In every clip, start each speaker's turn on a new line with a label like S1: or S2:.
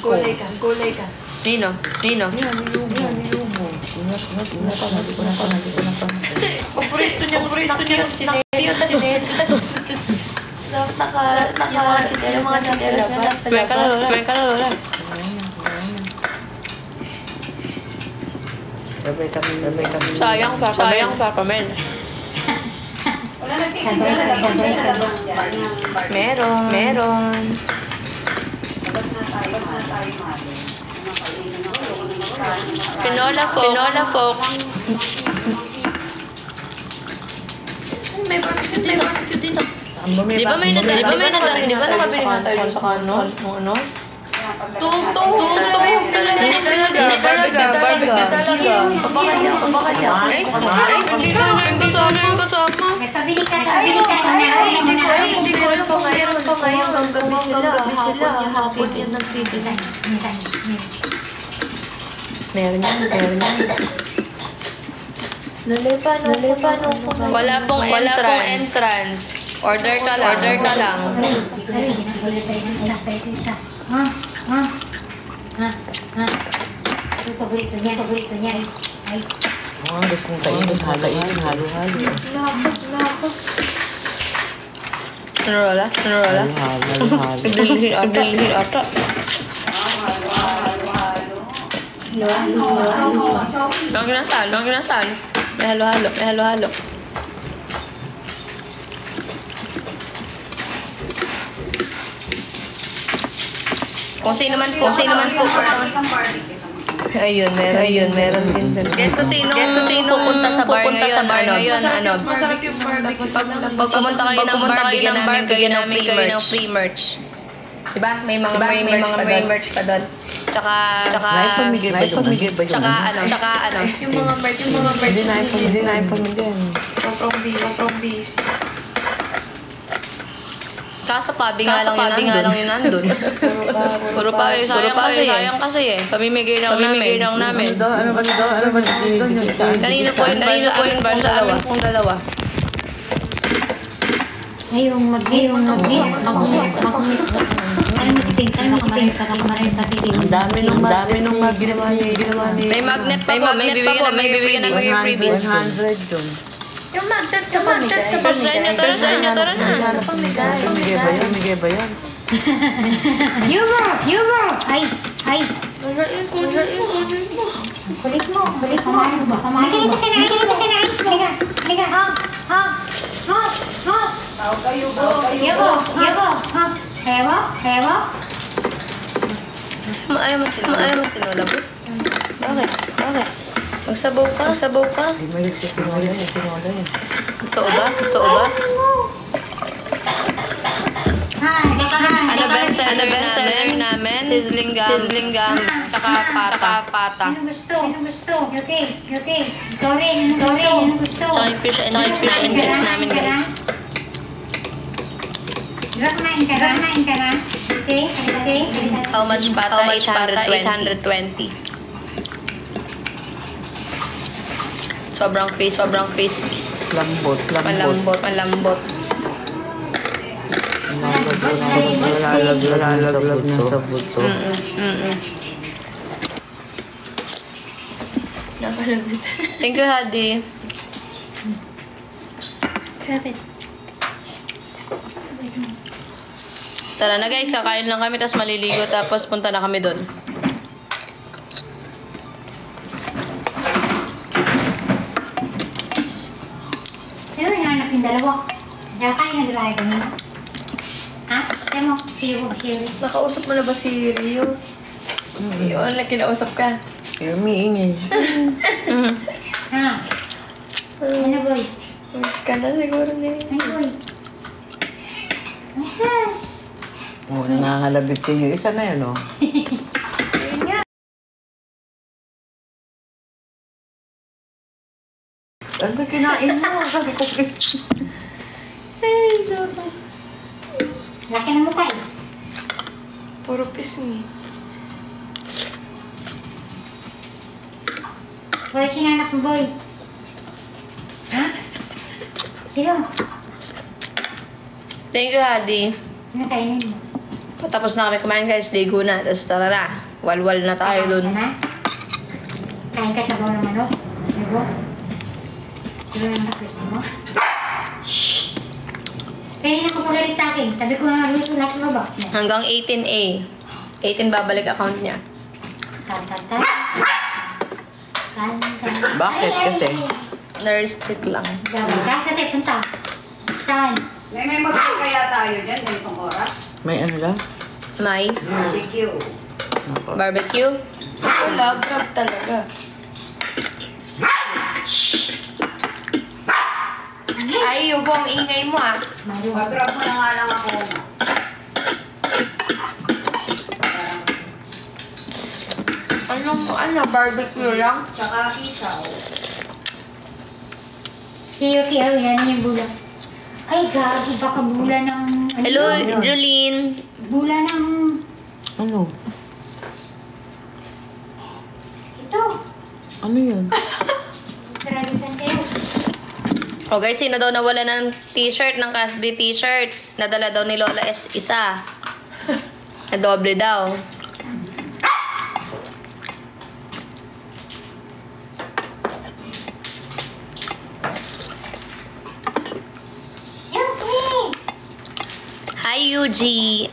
S1: Kulay ka.
S2: Nino.
S1: Yan, nilubo. Ingat. Hindi ko na pa. Paborito niya snack yun. Yung mga chinelas na nasa labas.
S2: Kumain ka na, Lola.
S3: Sabay kami.
S2: Sayang pa Mel.
S4: Sabay.
S2: Meron. Pinola folk.
S1: May barbecue dito.
S2: Di ba nakabili na tayo sa ano?
S1: Totoo talaga. Barbecue talaga. Baka siya.
S2: Ay, hindi ko kasama.
S4: Pabili ka na.
S1: Hindi ko alam kung mayroon pa kayo. Hanggang gabi sila. Hapon yan nagtitigil.
S2: Meron yan.
S1: Nalipa nung
S2: Wala pong entrance. Order ka lang.
S4: Paborito niya. Ay.
S3: Gusto kong kainin. Halo-halo.
S1: Lakot.
S2: Rola.
S3: Halo-halo.
S2: Nagdilihil ata. Lang ginasal. May halo-halo. Kung sino man po. Ayun, meron din doon. Guess ko sino pupunta sa bar ngayon,
S1: Masarap yung barbecue.
S2: Pag pumunta kayo ng bar, bigyan namin kayo ng free merch. Diba? May mga merch pa doon. Tsaka
S3: Nice pamigay ba yun?
S2: Tsaka ano.
S1: Yung mga merch.
S3: Hindi na yung pamigay.
S1: Sobrang busy.
S2: Kaso pabi nga lang yun nandun. Puro pa sayang kasi eh. Pamimigay lang namin.
S3: Ano ba binibigay sa akin?
S2: Kanino po yun bar sa amin pong dalawa.
S4: Ngayong mag-meet. Ano kamarin pati din.
S3: Ang dami nung ginawa ni...
S2: May magnet pa po. May bibigyan ng freebies.
S3: 100 dun.
S1: Yung magnet sa pamigay.
S2: Tara na.
S3: Pamigay ba yan?
S4: Humor! Ay! Kulit mo. Kumain mo. Dito sa nais. Halika. Tawag kayo. Hewa.
S2: Maayaw mo tinola po. Bakit? Magsabaw ka.
S3: Hindi mo yung tinola yan.
S2: Totoo ba? Ano best seller namin? Sizzling gum, tsaka pata.
S4: Ano gusto? Okay. Sorry, ano gusto?
S2: Tsaka yung fish and chips namin guys.
S4: Kumain ka na? Okay.
S2: How much pata? 820. Sobrang crispy.
S3: Malambot.
S2: Malambot.
S3: Lalaglag na sa buto.
S1: Nakalabit.
S2: Thank you, Hadi.
S1: Grabe.
S2: Tara na guys, kakain lang kami tapos maliligo tapos punta na kami doon.
S4: Sino yung anak yung dalawa? Kain na dalawa kanina? Ha? Kaya mo, Siro.
S1: Nakausap mo na ba si Rio? Yun, kinausap ka.
S3: Umiingay.
S4: Ha? Ano boy?
S1: Miss ka na siguro ni.
S4: Ano boy?
S3: Oo, nangangalabit kayo. Isa na yun, oh.
S1: Yun nga.
S3: Ano kinain mo? Sabi ko,
S1: Ay, joke.
S4: Laki ng mukha eh.
S1: Puro pisngi.
S4: Boy, sinanak mo boy. Ha? Sino?
S2: Thank you, Hadi.
S4: Ano kainin mo?
S2: Patapos na kami kumain guys, ligo na. Tapos tara na. Walwal na tayo dun.
S4: Kain ka sabaw ng manok. Diba? Diba yung gusto mo? Kaya nakapagalit sa akin. Sabi ko na luto na sa baba.
S2: Hanggang 18A. 18 babalik account niya.
S4: Kan.
S3: Bakit kasi?
S2: Na-restrict lang.
S4: Gawin ka sa tayo. Punta. Saan?
S5: May magpapay kaya tayo dyan, ganitong oras.
S3: May ano lang?
S2: May
S5: Barbecue.
S3: Ako.
S2: barbecue.
S1: Wala, grab talaga. Ay, yubo, ang ingay mo ah.
S4: Maru.
S5: Pag-grab mo na nga lang ako.
S1: Ano, barbecue lang?
S5: Tsaka isaw.
S4: Kiyo, yan yung bula. Ay, gagi, baka bula ng...
S2: Hello, Jolene.
S4: Bula ng...
S3: Ano?
S4: Ito.
S3: Ano yun?
S4: Karalisan kayo.
S2: O guys, sino daw nawala ng t-shirt, ng Casby t-shirt? Nadala daw ni Lola S isa. Na doble daw.
S4: Yuki!
S2: Hi, Yuji.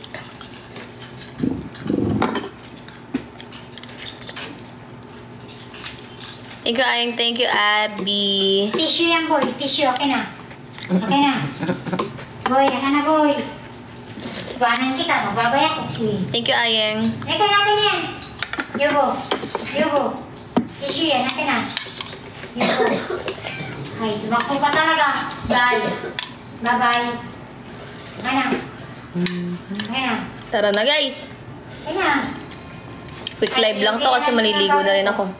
S2: Thank you, Ayeng. Thank you, Abby.
S4: Tissue yan, boy. Tissue, okay na. Okay na. Boy, okay na, boy. Ibanan kita, magbabaya ko siya.
S2: Thank you, Ayeng.
S4: Teka natin yan. Yubo. Tissue yan, natin na. Yubo. Ay, tumakbo ka talaga. Bye. Bye-bye. Okay na. Okay na.
S2: Tara na, guys.
S4: Okay na.
S2: Quick live lang to kasi maliligo na rin ako.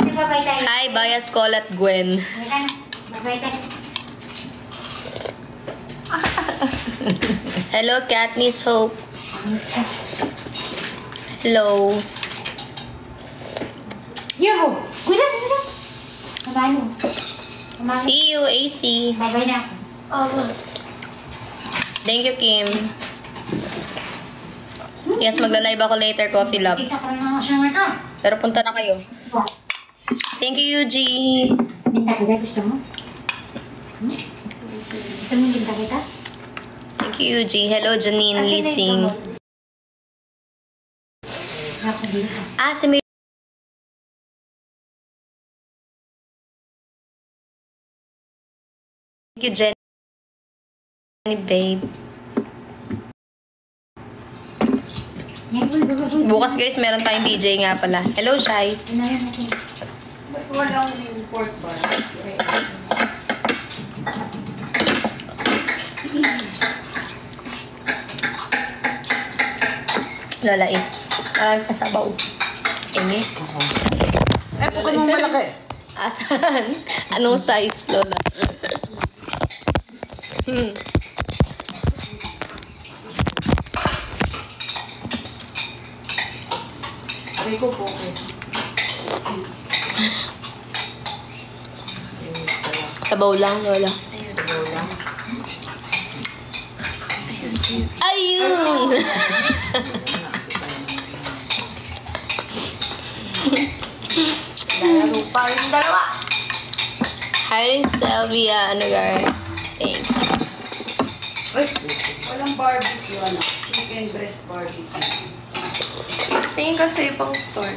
S4: Di bye-bye tayo.
S2: Hi, Bias Call at Gwen.
S4: Okay na. Bye-bye tayo.
S2: Hello, Katniss Hope. Hello.
S4: Yubo. Kuya. Kamano.
S2: See you, AC.
S4: Bye-bye na.
S2: Thank you, Kim. Yes, magla-live ako later, Coffee Love.
S4: Kita ko rin mga siya ito.
S2: Pero punta na kayo. Thank you, Yuji.
S4: Minta kita, gusto mo? Gusto mo minta kita?
S2: Thank you, Yuji. Hello, Janine Lising.
S4: Ako dito.
S2: Ah, si May... Thank you, Jenny, babe. Bukas, guys, meron tayong DJ nga pala. Hello, Shai.
S4: Inayan natin.
S5: Ba't walang pork bar?
S2: Lola, eh. Marami pa sabaw. Ingi.
S3: Eh, puka mo malaki.
S2: Asan? Anong size, Lola?
S5: Rico po.
S2: Sabaw lang, Lola. Ayun!
S1: Laro pa yung dalawa.
S2: Hi, Sylvia. Ano, Gar? Thanks.
S5: Ay, walang barbecue, ano? Chicken breast barbecue.
S1: Tingin kasi pang store.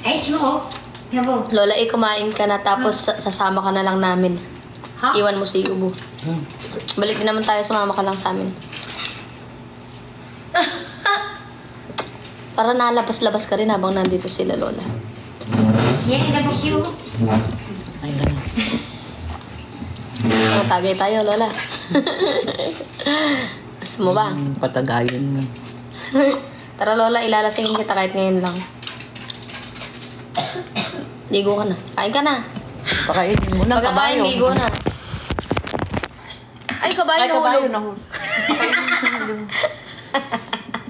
S4: Ay, sumo. Yabo.
S2: Lola, kumain ka na tapos sasama ka na lang namin.
S4: Ha?
S2: Iwan mo si Ubo. Balik din naman tayo, sumama ka lang sa amin. Para nalabas-labas ka rin habang nandito sila, Lola.
S4: Yan, ilabas yun.
S3: Ay, ganun.
S2: Tagay tayo, Lola. Gusto mo ba?
S3: Patagayin mo.
S2: Tara, Lola, ilalasingin kita kahit ngayon lang. Ligo ka na. Kain ka na.
S3: Pakainin mo na,
S2: Pagkakain,
S3: kabayo.
S2: ligo na. Ay, kabayo
S3: Ay,
S2: na
S3: kabayo
S2: hulog.
S3: na hulog.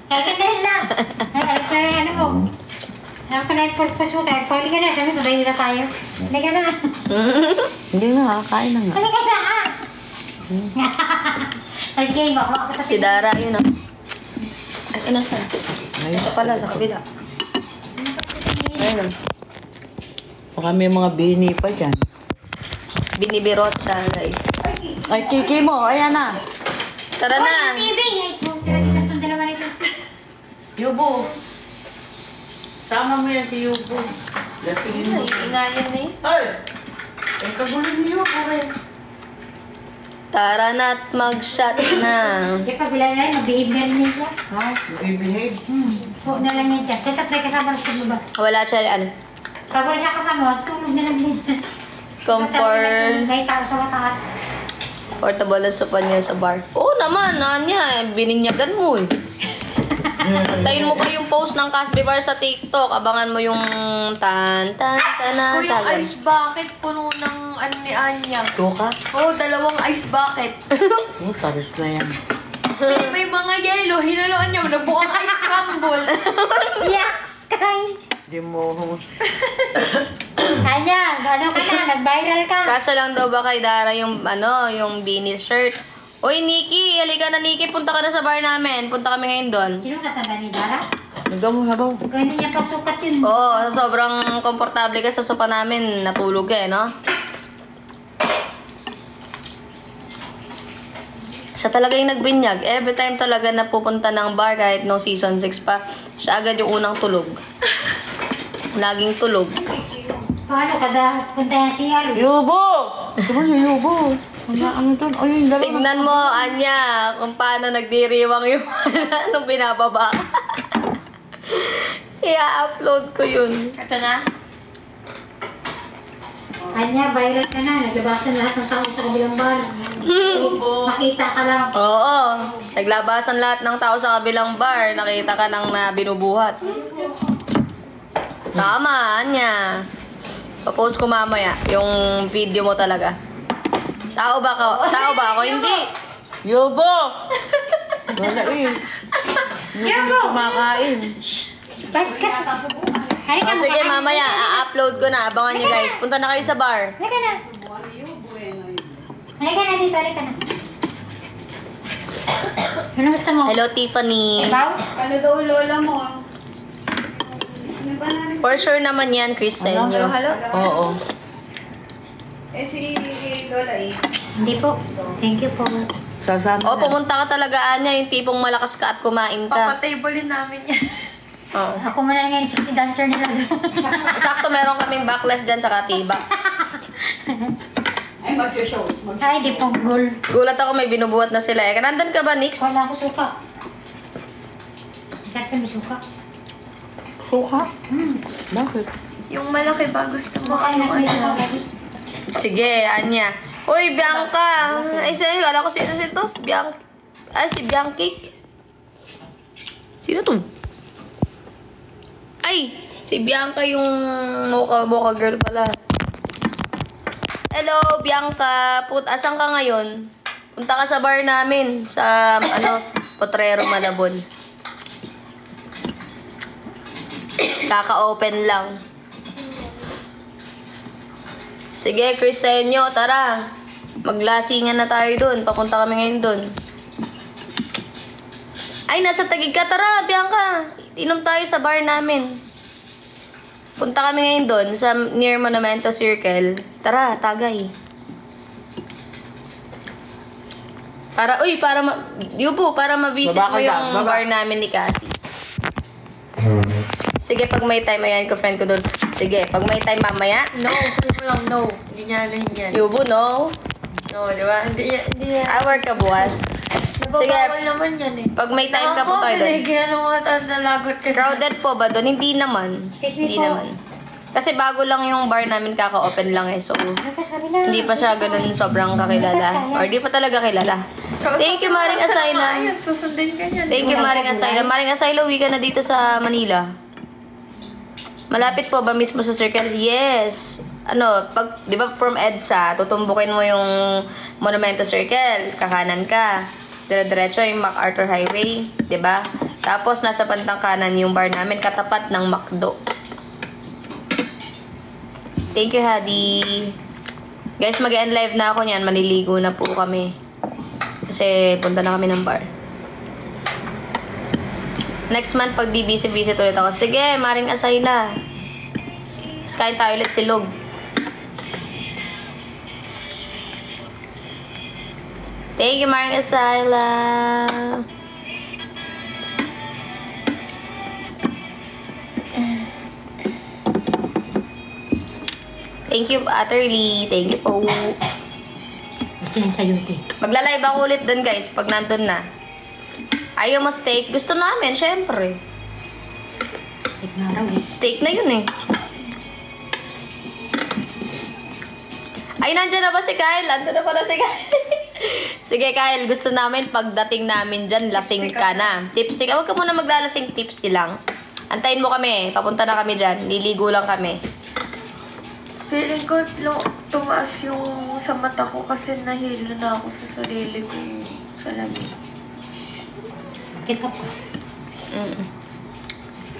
S4: Kagandahin lang. Ay, ano mo? Saan ka na pagpasukan? Pagli ka na, sabi sabay nila tayo. Hindi ka na.
S3: Hindi na, kain na nga.
S4: Hindi ka na. Let's game, ako sa
S2: Si Dara, yun ah. Ay, inasan?
S3: Ayun.
S2: Ito pala, sa kabila. Ayun.
S3: Baka may mga bini pa dyan.
S2: Binibirot siya, guys.
S3: Ay, Kiki mo, ayan na.
S2: Tara na.
S4: TV! Ay, kung tira sa itong dalawa nito.
S5: Yubo. Sama mo yan si Yubo. Lasingin mo.
S2: Ingayan na eh.
S5: Ay! Ang kagulo ni Yubo rin.
S2: Tara na't mag-shot na.
S4: Di pa bila na yun, mag-behave na rin siya.
S5: Ha? Behave.
S4: Huwag na lang yan siya. Kasi at may kasama sa luba.
S2: Wala siya, ano,
S4: Pag wala siya kasama, tulog na lang din. May tao sa mataas.
S2: comfortable na sa niya sa bar. Oo naman, Anya, bininyagan mo eh. Antayin mo pa yung post ng Casby Bar sa TikTok. Abangan mo yung tan-tan-tan-tan.
S1: Ko yung ice bucket puno ng ano ni Anya.
S3: Suka?
S1: Oh, 2 ice bucket.
S3: Oh, saris na yan.
S1: may mga yellow, hinaloan niya, nagbuang ice crumble.
S4: Yak! Sky!
S3: Di mo...
S4: Anya, ano ka na? Nag-viral ka.
S2: Kasya lang daw ba kay Dara yung, ano, yung beanie shirt? Uy, Nikki, halika na, Nikki. Punta ka na sa bar namin. Punta kami ngayon doon.
S4: Sino kataba ni Dara?
S3: Nagaw, nagaw.
S4: Ganun niya pasukat yun.
S2: Oo, sobrang komportable ka sa sopa namin. Natulog ka eh, no? Siya talaga yung nagbinyag. Every time talaga na pupunta ng bar, kahit no season 6 pa, siya agad yung unang tulog. Laging tulog.
S4: Paano kada punta yan si Alo?
S3: Yubo! Diba si Yubo? Ano to? Ay, yung dalawa.
S2: Tignan mo, Anya, kung paano nagdiriwang yung nung binababa ka. I-upload ko yun.
S1: Ito na.
S4: Anya, viral ka na. Naglabasan lahat ng tao sa kabilang bar. Makita ka lang.
S2: Oo, naglabasan lahat ng tao sa kabilang bar. Nakita ka nang binubuhat. Tama, Anya. Papost ko mamaya yung video mo talaga. Tao ba ako? Tao ba ako? Hindi.
S3: Yubo! Wala eh. Yubo! Kumakain.
S4: Ba't ka? Halika
S2: O, sige, mamaya. A-upload ko na. Abangan nyo, guys. Punta na kayo sa bar.
S4: Halika na. Halika na dito, halika na. Ano gusto mo?
S2: Hello, Tiffany.
S4: Sabaw?
S5: Ano daw lola mo? Ano ba na rin?
S2: For sure naman yan, Chris, sa inyo.
S1: Halo?
S3: Oo.
S5: Eh si Lola eh.
S4: Hindi po. Thank you po.
S3: Sasama
S2: O,
S3: na.
S2: pumunta ka talaga, Anya. Yung tipong malakas ka at kumain ka.
S1: Papatablein namin yan.
S2: Oo.
S4: Ako muna ngayon, sexy dancer nila.
S2: Sakto, meron kaming backless dyan sa katiba.
S5: Ay, mag-show.
S4: Ay, di po goal.
S2: Gulat ako, may binubuhat na sila. Eh, nandun ka ba, Nix?
S4: Wala ako suka. Isa ka may suka.
S3: Suka? Bakit?
S1: Yung malaki ba gusto mo?
S4: Baka na may suka.
S2: Sige, Anya. Uy, Bianca! Ay, sino? Kala ko sino to? Bianca. Ay, si Bianchi. Sino to? Ay, si Bianca yung mocha girl pala. Hello, Bianca. Asan ka ngayon? Punta ka sa bar namin. Sa, Potrero, Malabon. Kaka-open lang. Sige, Crisenyo, tara. Maglasingan na tayo dun. Papunta kami ngayon dun. Ay, nasa Taguig ka. Tara, Bianca. Inom tayo sa bar namin. Punta kami ngayon dun sa near Monumento Circle. Tara, Tagay. Para ma-visit mo yung bar namin ni Cassie. Sige, pag may time, ayan ko, friend ko dun. Sige, pag may time mamaya.
S1: No, sabi mo lang no. Hindi niya anuhin yan.
S2: Yubo, no?
S1: No, di ba? Hindi niya.
S2: Hour ka bukas.
S1: Nababawal naman yan eh.
S2: Pag may time ka po tayo dun.
S1: Kaya naman nalagot ka.
S2: Crowded po ba doon? Hindi naman.
S4: Excuse me
S2: Hindi
S4: po.
S2: naman. Kasi bago lang yung bar namin, kaka-open lang eh. So,
S4: Sabi na.
S2: hindi pa siya ganun sobrang kakilala. Or di pa talaga kilala. Thank you, Maring Asayla.
S1: Ayos, susundin ka niyan.
S2: Thank you, Maring Asayla. Maring Asayla, uwi ka na dito sa Manila. Malapit po ba mismo sa Circle? Yes. Di ba from EDSA, tutumbukin mo yung Monumento Circle, kakanan ka. Dire-diretso yung MacArthur Highway, di ba? Tapos nasa pantang kanan yung bar namin, katapat ng McDo. Thank you, Hadi. Guys, mag-end live na ako niyan. Maliligo na po kami. Kasi punta na kami ng bar. Next month, pag di busy-busy ulit ako. Sige, Maring Asayla. Mas kain tayo ulit silog. Thank you, Maring Asayla. Thank you, Atterly. Thank you po.
S4: Gusto yan sa YouTube.
S2: Magla-live ako ulit dun, guys, pag nandun na. Ayaw mo steak? Gusto namin, syempre.
S4: Steak na raw eh.
S2: Steak na yun eh. Ay, nandiyan na ba si Kyle? Andun na pala si Kyle. Sige, Kyle, gusto namin pagdating namin dyan, lasing ka na. Tipsy ka. Huwag ka muna maglalasing, tipsy lang. Antayin mo kami. Papunta na kami dyan. Liligo lang kami.
S1: Feeling ko tumaas yung sa mata ko kasi nahilo na ako sa sarili ko sa lamig.
S4: Bakit ka pa?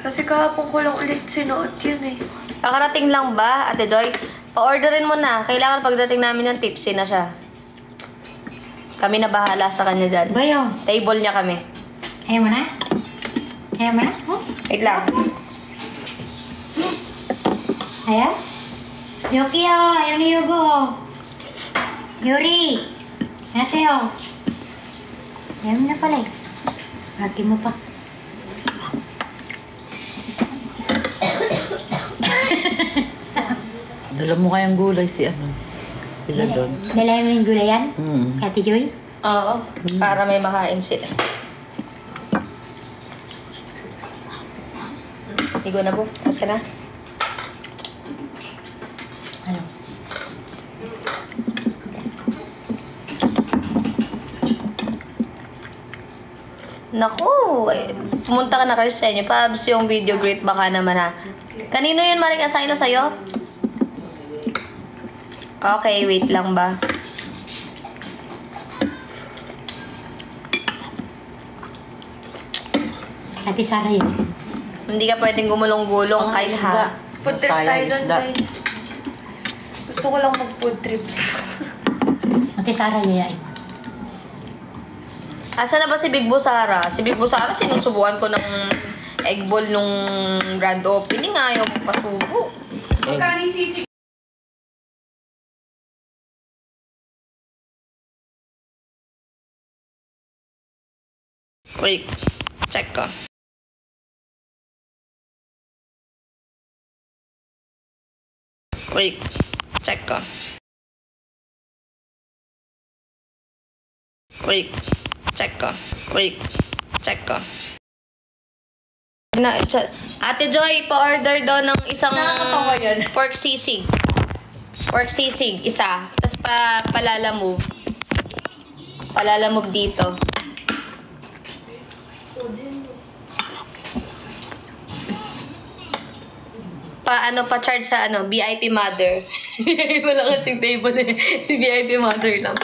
S1: Kasi kahapon ko lang ulit sinuot yun eh.
S2: Kakarating lang ba, Ate Joy? Pa-orderin mo na. Kailangan pagdating namin ng tipsy na siya. Kami na bahala sa kanya dyan.
S4: Bayo.
S2: Table niya kami.
S4: Ayaw mo na? Ayaw mo na? Oh?
S2: Wait lang.
S4: Ayaw? Yoki oh, ayaw ni Yugo. Yuri. Ate oh. Ayaw mo na pala eh. Hati mo pa.
S3: Dala mo kayang gulay si ano? Sila doon.
S4: Dalayan mo yung gulayan? Ate Joy?
S2: Oo. Para may makain sila. Ligo na po. Tapos ka na?
S4: Ano?
S2: Naku, eh, pumunta ka na kasi sa inyo. Pabs yung video great baka naman ha. Kanino yun, Maring Asayla, sa'yo? Okay, wait lang ba?
S4: Ate Sara yun.
S2: Hindi ka pwedeng gumulong-gulong, Kyle ha.
S1: Food trip tayo
S3: Sayang
S1: doon,
S3: isda.
S1: guys. Gusto ko lang mag-food trip.
S4: Ate Sara yun.
S2: Asa na ba si Big Bo Sara? Si Big Bo Sara, sinusubukan ko ng egg ball nung grand opening. Ayaw mo pasubo.
S5: Magkano sisig?
S2: Wait, check ko. Wait, check ko. Wait, check ko. Wait, check ko. Ate Joy, pa-order daw ng isang
S1: Nakakatawa yan.
S2: pork sisig. Pork sisig, isa. Tapos palalamove. Palalamove dito. Pa-charge sa VIP mother. Wala kasing table eh. VIP mother lang.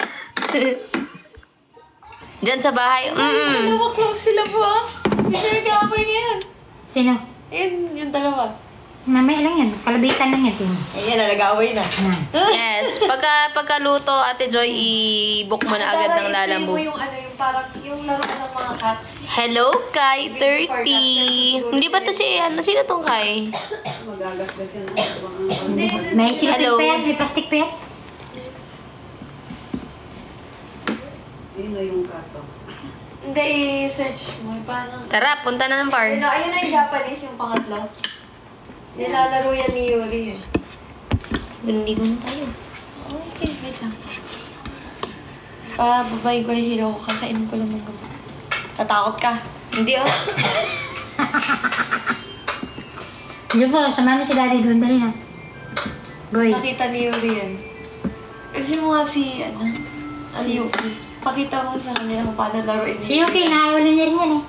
S2: Diyan sa bahay.
S1: Dalawa close sila po ah. Hindi siya nag-aaway ngayon.
S4: Sino?
S1: Ayun, yung dalawa.
S4: Mamaya lang yan. Kalabitan lang yan.
S1: Ayan na, nag-aaway na.
S2: Yes. Pagkaluto, Ate Joy, i-book mo na agad ng
S1: I-play mo
S2: Lalamove.
S1: yung yung parang, yung laro ng mga cats.
S2: Hello, Kai 30. Hindi ba to si, sino tong Kai?
S5: Magagasgas yan.
S1: Hindi,
S4: May silipin
S2: Hello.
S4: pa yan. May plastic pa yan.
S5: Yun na yung kato.
S1: hindi, i-search mo. Paano?
S2: Tara, punta na ng bar.
S1: Ayun na yung Japanese, yung pangatlo. Nilalaro yan ni Yuri eh.
S2: Hindi ko na tayo.
S1: Okay, wait lang. Babayin ko yung hilo ko, kakainin ko lang ng gamot. Tatakot ka? Hindi oh.
S4: Diyo po, samahan mo si Daddy doon. Dali na. Boy.
S1: Nakita ni Yuri yan. Kasi mo nga si, si Yuki. Pakita mo sa kanila kung paano laruin
S4: Si Yuki, nakahuli niya rin yan eh.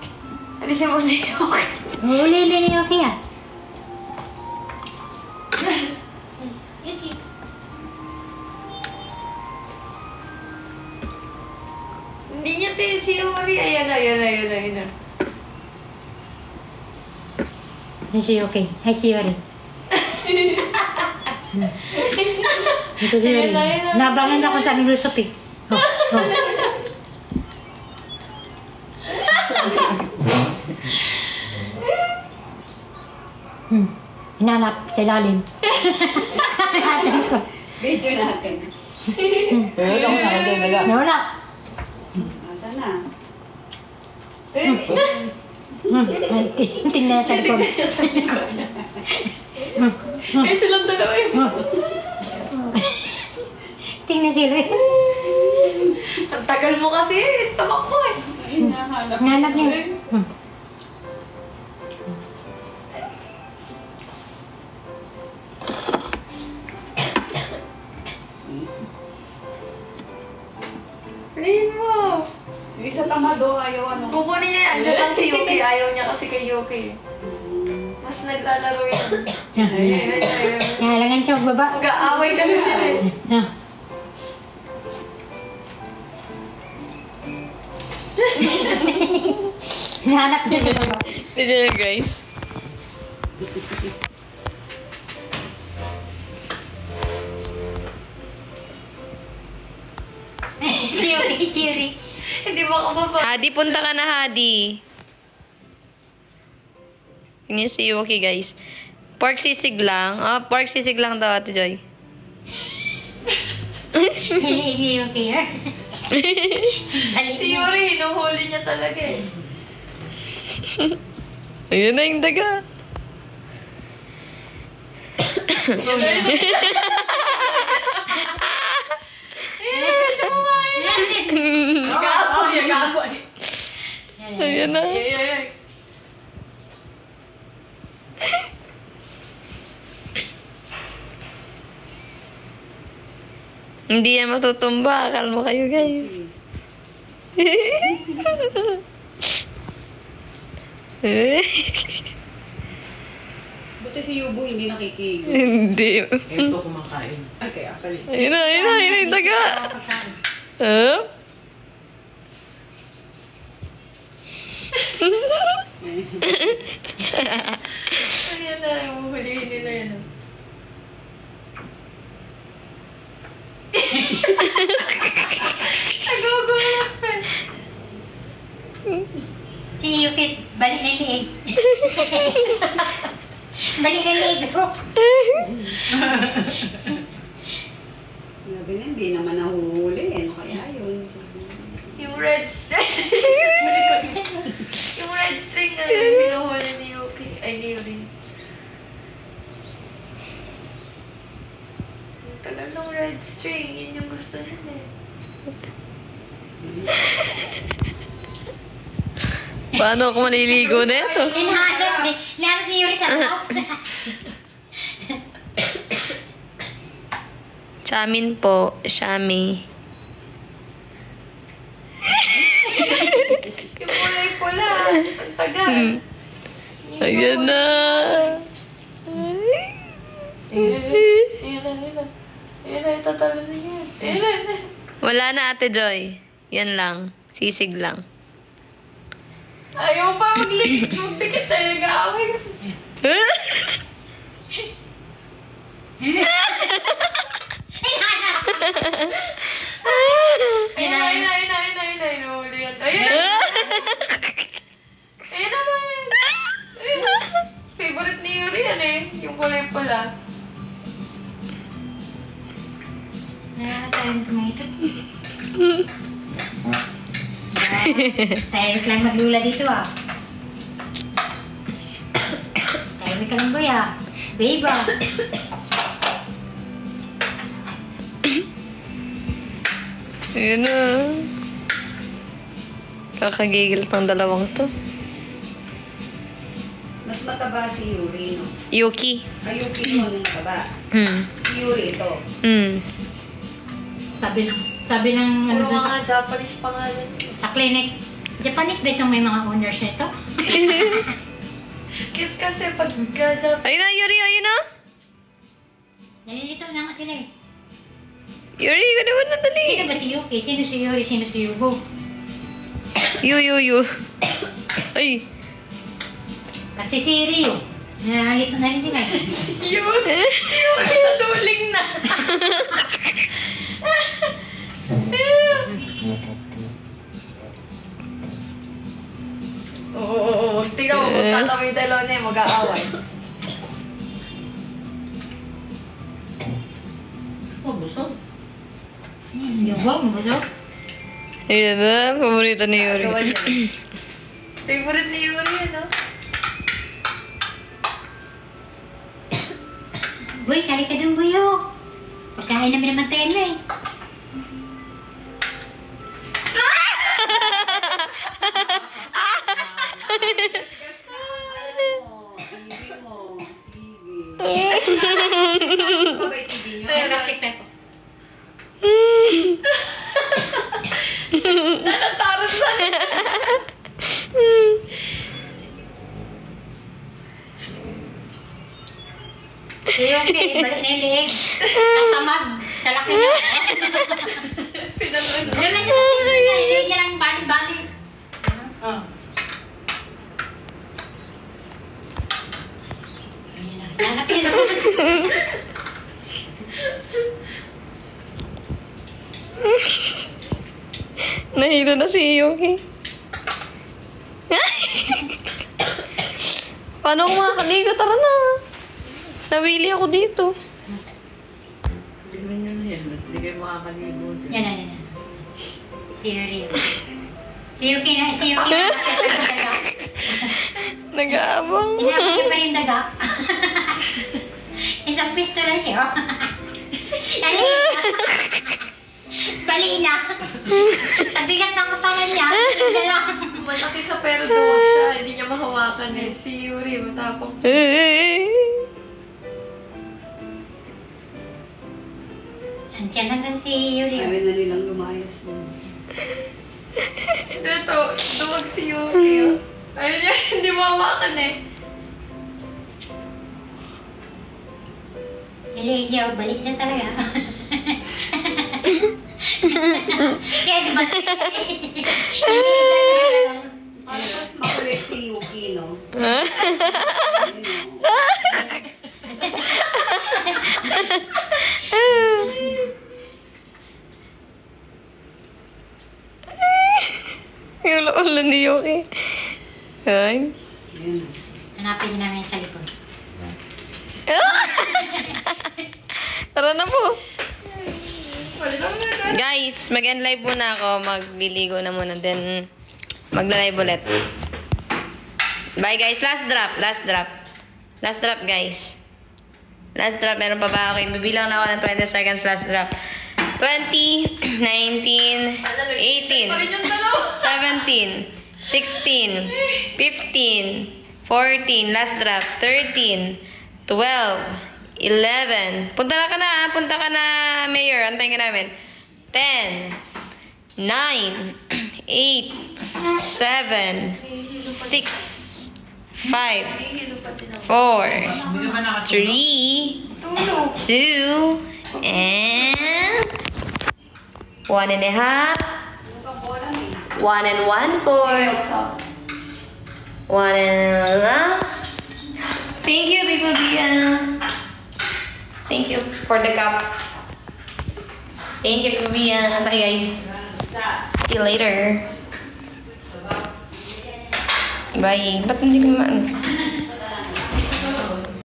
S1: Alisin mo si Yuki.
S4: Huli ni Yuki ah.
S1: Hindi niya tayo si Yuri. Ayan na, ayan na, ayan na, ayan na.
S4: Yan si Yuki. Hi si Yuri. Ito si Yuri. Nabangan ako sa nilusot eh. Oh, oh. Hinanap sa ilalim.
S5: Video natin.
S3: Pero lang nakagadaga.
S4: Nawala.
S5: Asan na?
S4: Tingnan sa likod.
S1: Eh, silang dalawa yun.
S4: Tingnan si Yuri.
S1: Ang tagal mo kasi, tamakbo eh.
S5: Ay, nahanap.
S4: Nanak niya.
S1: Rin mo.
S5: Yung isa tamado, ayaw ano.
S1: Kukunin niya, andyan lang si Yuki. Ayaw niya kasi kay Yuki. Mas naglalaro yan.
S4: Nahalangan siya magbaba.
S1: Mag-aaway kasi sila eh.
S4: Hinahanap niya sa baba.
S2: Tignan nyo, guys.
S4: Si Yuri.
S1: Hindi mo ako baba.
S2: Hadi, punta ka na, Hadi. Yun si Yuki, guys. Pork sisig lang. Oh, pork sisig lang daw, Ate Joy.
S4: Hili Yuri.
S1: Si Yuri, hinuhuli niya talaga eh.
S2: Ayun na yung daga.
S1: Gagaboy.
S2: Ayun na. Hindi yan matutumba. Kalma kayo, guys.
S5: Buti si Yubo hindi nakikig.
S2: Hindi.
S3: Ito kumakain.
S5: Ay, kaya pala.
S2: Ayun na, ayun na, ayun na yung daga. Huh?
S1: Ayan na, huhulihin nila yan. Nagugulat pa.
S4: Si Yuki, balik na yung liig. Balik na yung liig.
S5: Sabi niya, hindi naman nahuhuli. Ano kaya yun?
S1: Yung red string. Yung red string na yung hinuhuli ni Yuki. Ay, ni Yuri. Ang tagal ng red string. Yun yung gusto nila eh.
S2: Paano ako maliligo na ito?
S4: Hinahanap ni Yuri sa house.
S2: Sa amin po, Shami.
S1: Yung kulay pula. Ang tagal.
S2: Ayan na.
S1: Ayan na. Ayan na, itatalo na yan. Ayan na.
S2: Wala na, Ate Joy. Yan lang. Sisig lang.
S1: Ayaw pa magdikit tayo. Nag-aaway kasi. Ayun na. Inuhuli yan. Ayun na. Ayun na ba yan? Ayun na. Favorite ni Yuri yan eh. Yung kulay pula.
S4: Tayong tomato. Tahimik lang maglula dito ah. Tahimik ka lang boy ah. Babe ah.
S2: Ayan na. Kakagigil tong dalawang to.
S5: Mas mataba si Yuri, no?
S2: Yuki.
S5: Ay, Yuki mo yung mataba. Si Yuri ito.
S4: Sabi ng ano
S1: Puro
S4: doon sa,
S1: mga Japanese pangalan.
S4: sa clinic. Japanese ba itong may mga owners nito?
S1: Cute kasi pag Japanese.
S2: Ayun na, Yuri. Ayun na.
S4: Nalilito na nga sila eh.
S2: Yuri, ko naman na dali.
S4: Sino ba si Yuki? Sino si Yuri? Sino si Yubo?
S2: Yu. Ay.
S4: At si Siri. Nalito na rin sila.
S1: Yun! Yung kinaduling na! Oo. Tingnan mo, magtatabi yung dalawa na yun, mag-aaway. Oh, busog.
S4: Yung bang, busog.
S2: Ayan na, paborito ni Yuri.
S1: Gawa niya. Favorite ni Yuri yun, no?
S4: Boy, sali ka dun, Buyo. Pagkain namin naman tayo na eh. Ay, plastic pepo.
S1: Nalantaran sa
S4: Yung balik na yung leeg. Natamad. Sa laki niya.
S1: pinanood.
S4: Diyan lang siya sa pistol niya. Leeg niya lang bali-bali. Lalaki na.
S2: Nahilo na si Yuki. Paano ako makakaligo? Tara na. Nawili ako dito.
S3: Tignan nyo na yan. Hindi kayo makakaligo.
S4: Yan. Si Yuri. Si Yuki na nakakita sa daga.
S2: Nag-aabang.
S4: Inabot ka pa rin daga. Isang pisto lang siya. Bali na. Sa bigat ng katawan niya. Siya lang.
S1: Malaki sa pero duwag siya. Hindi niya mahawakan eh. Si Yuri, matapang.
S4: Andiyan na din si Yuri.
S5: Kaya na nilang lumayas mo.
S1: Ito, duwag si Yuri. Oh. Ayun niya, hindi mahawakan eh.
S4: Nililig niya, balik niya talaga. Kaya dumating
S5: Mas makulit si Yuki, no?
S2: Yung ulo ni Yuki. Ay.
S5: Yan.
S4: Hanapin niya namin sa likod.
S2: Tara na po.
S1: Wala lang na.
S2: Guys, mag-end live muna ako. Magliligo na muna. Then, magla-live ulit. Bye guys. Last drop. Last drop. Last drop guys. Last drop. Meron pa ba? Okay. Bibilang na ako ng 20 seconds. Last drop. 20, 19, 18,
S1: Pa rin yung dalawa.
S2: 17, 16, 15, 14, last drop, 13, 12, 11. Punta na ka na, punta ka na, Mayor. Antayin ka namin. 10, 9, 8, 7, 6, 5,
S1: Hihilo pati na.
S2: 4, 3,
S1: Tulog.
S2: 2, and 1 and a half. 1 and 1/4. 1 and Thank you, Big Bia. Thank you for the cup. Thank you, Big Bia. Bye, guys. See you later. Bye. Ba't hindi ko